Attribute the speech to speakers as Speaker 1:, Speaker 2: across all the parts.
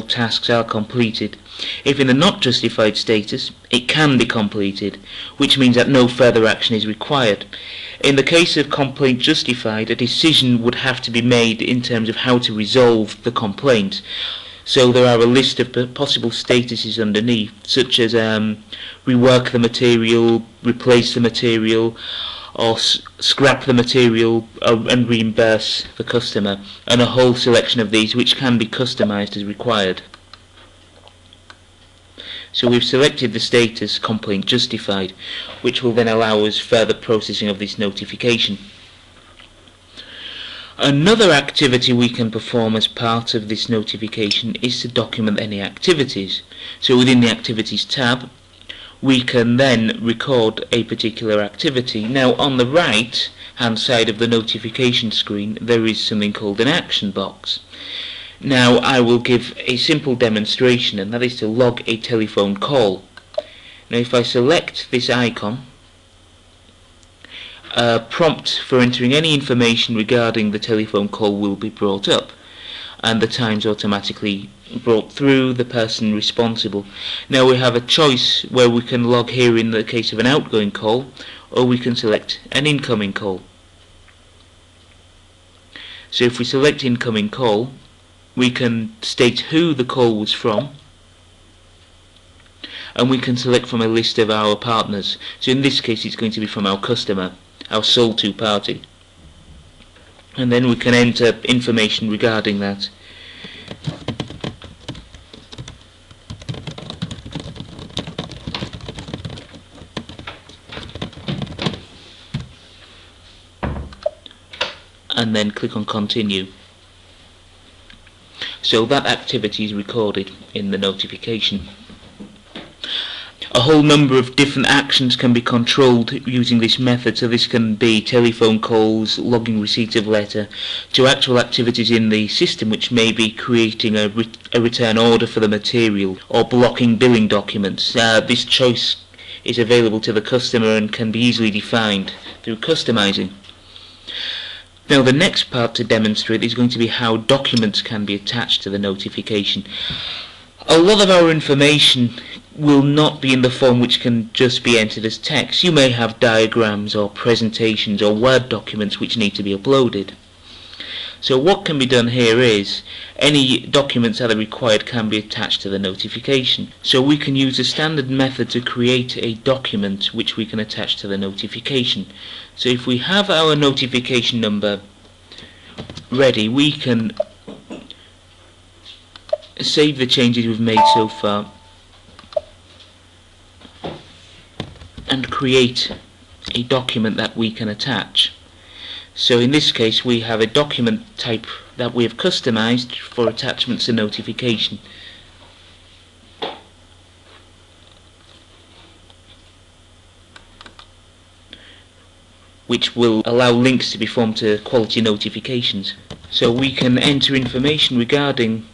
Speaker 1: all tasks are completed. If in the not justified status, it can be completed, which means that no further action is required. In the case of complaint justified, a decision would have to be made in terms of how to resolve the complaint. So there are a list of possible statuses underneath, such as rework the material, replace the material, or scrap the material and reimburse the customer, and a whole selection of these which can be customized as required. So we've selected the status complaint justified, which will then allow us further processing of this notification. Another activity we can perform as part of this notification is to document any activities. So within the Activities tab, we can then record a particular activity. Now on the right hand side of the notification screen there is something called an action box. Now I will give a simple demonstration, and that is to log a telephone call. Now if I select this icon, a prompt for entering any information regarding the telephone call will be brought up, and the time's automatically brought through, the person responsible. Now we have a choice where we can log here in the case of an outgoing call, or we can select an incoming call. So if we select incoming call, we can state who the call was from, and we can select from a list of our partners. So in this case it's going to be from our customer, our sole to party, and then we can enter information regarding that. And then click on continue. So that activity is recorded in the notification. A whole number of different actions can be controlled using this method. So this can be telephone calls, logging receipt of letter, to actual activities in the system, which may be creating a return order for the material or blocking billing documents. This choice is available to the customer and can be easily defined through customizing. Now the next part to demonstrate is going to be how documents can be attached to the notification. A lot of our information will not be in the form which can just be entered as text. You may have diagrams or presentations or Word documents which need to be uploaded. So what can be done here is any documents that are required can be attached to the notification. So we can use a standard method to create a document which we can attach to the notification. So if we have our notification number ready, we can save the changes we've made so far and create a document that we can attach. So in this case we have a document type that we have customized for attachments and notification. Which will allow links to be formed to quality notifications. So we can enter information regarding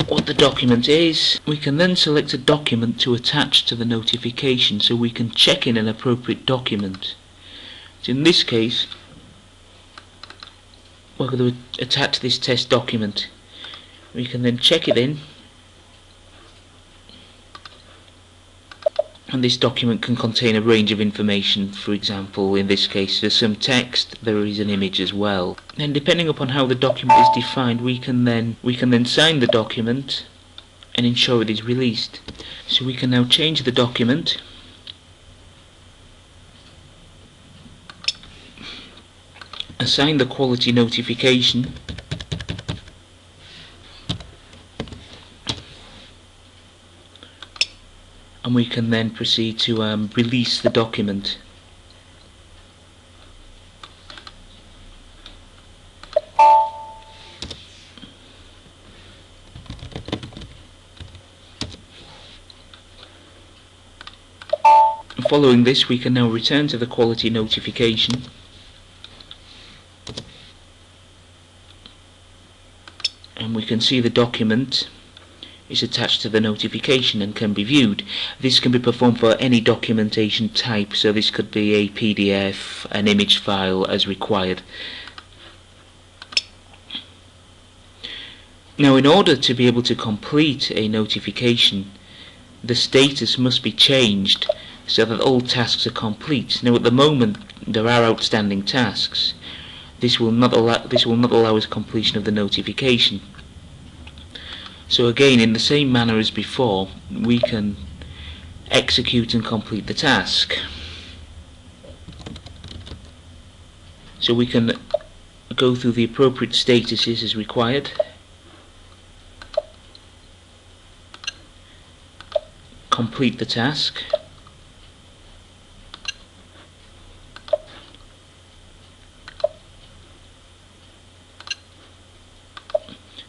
Speaker 1: what the document is. We can then select a document to attach to the notification, so we can check in an appropriate document. So in this case we're going to attach this test document. We can then check it in, and this document can contain a range of information. For example, in this case there's some text, there is an image as well. And depending upon how the document is defined, we can then sign the document and ensure it is released. So we can now change the document, assign the quality notification, and we can then proceed to release the document. Following this, we can now return to the quality notification and we can see the document is attached to the notification and can be viewed. This can be performed for any documentation type, so this could be a PDF, an image file as required. Now, in order to be able to complete a notification, the status must be changed so that all tasks are complete. Now, at the moment there are outstanding tasks. This will not allow us completion of the notification. So again, in the same manner as before, we can execute and complete the task. So we can go through the appropriate statuses as required, complete the task,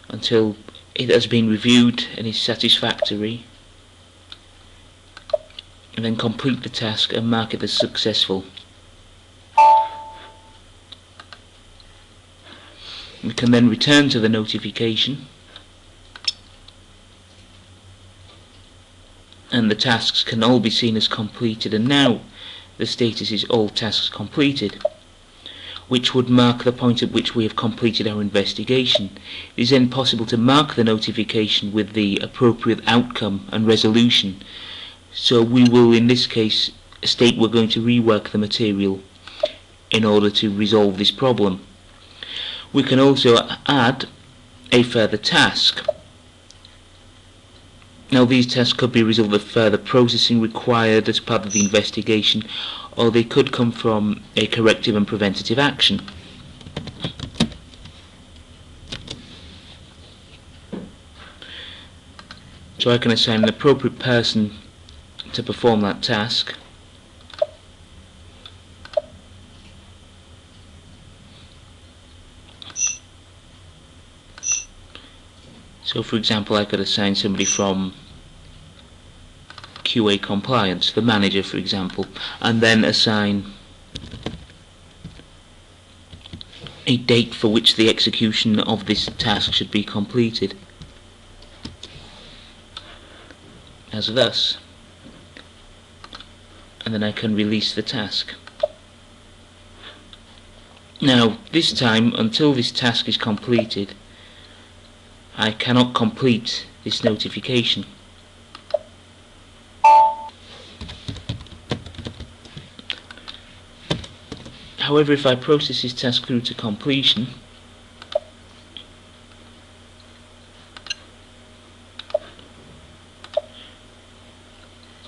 Speaker 1: until it has been reviewed and is satisfactory, and then complete the task and mark it as successful. We can then return to the notification, and the tasks can all be seen as completed, and now the status is all tasks completed, which would mark the point at which we have completed our investigation. It is then possible to mark the notification with the appropriate outcome and resolution. So we will in this case state we're going to rework the material in order to resolve this problem. We can also add a further task. Now, these tasks could be a result of further processing required as part of the investigation, or they could come from a corrective and preventative action. So I can assign an appropriate person to perform that task. So for example, I could assign somebody from QA compliance, the manager for example, and then assign a date for which the execution of this task should be completed, as thus, and then I can release the task. Now, this time, until this task is completed, I cannot complete this notification. However, if I process this task through to completion,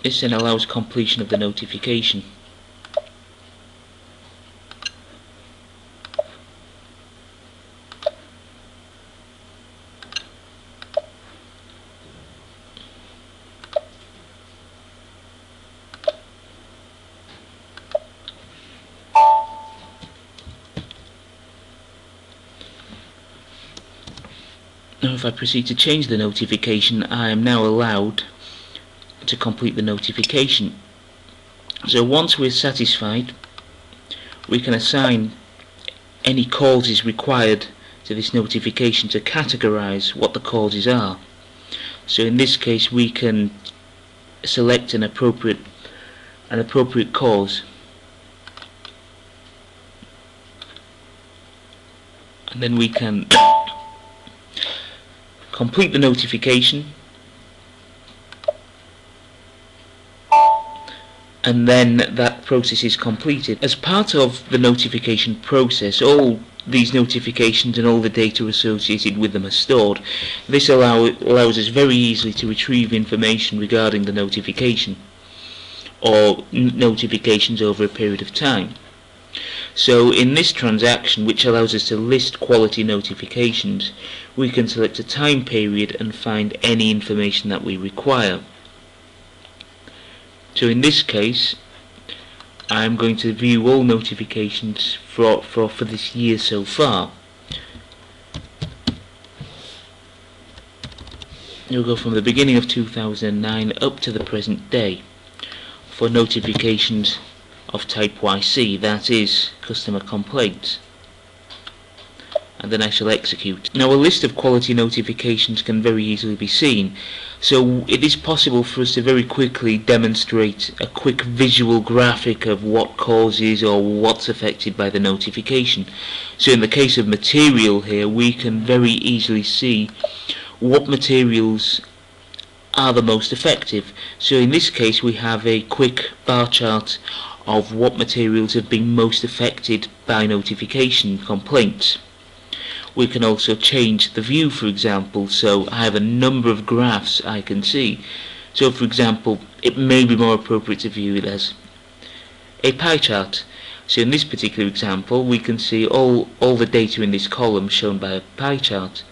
Speaker 1: this then allows completion of the notification. Now if I proceed to change the notification, I am now allowed to complete the notification. So once we're satisfied, we can assign any causes required to this notification to categorize what the causes are. So in this case we can select an appropriate cause, and then we can complete the notification, and then that process is completed. As part of the notification process, all these notifications and all the data associated with them are stored. This allows us very easily to retrieve information regarding the notification or notifications over a period of time. So in this transaction, which allows us to list quality notifications, we can select a time period and find any information that we require. So in this case, I'm going to view all notifications for this year so far. We'll go from the beginning of 2009 up to the present day for notifications of type YC, that is, customer complaints. and then I shall execute. Now a list of quality notifications can very easily be seen, so it is possible for us to very quickly demonstrate a quick visual graphic of what causes or what's affected by the notification. So in the case of material here, we can very easily see what materials are the most effective. So in this case we have a quick bar chart of what materials have been most affected by notification complaints. We can also change the view, for example, so I have a number of graphs I can see. So for example, it may be more appropriate to view it as a pie chart. So in this particular example we can see all the data in this column shown by a pie chart.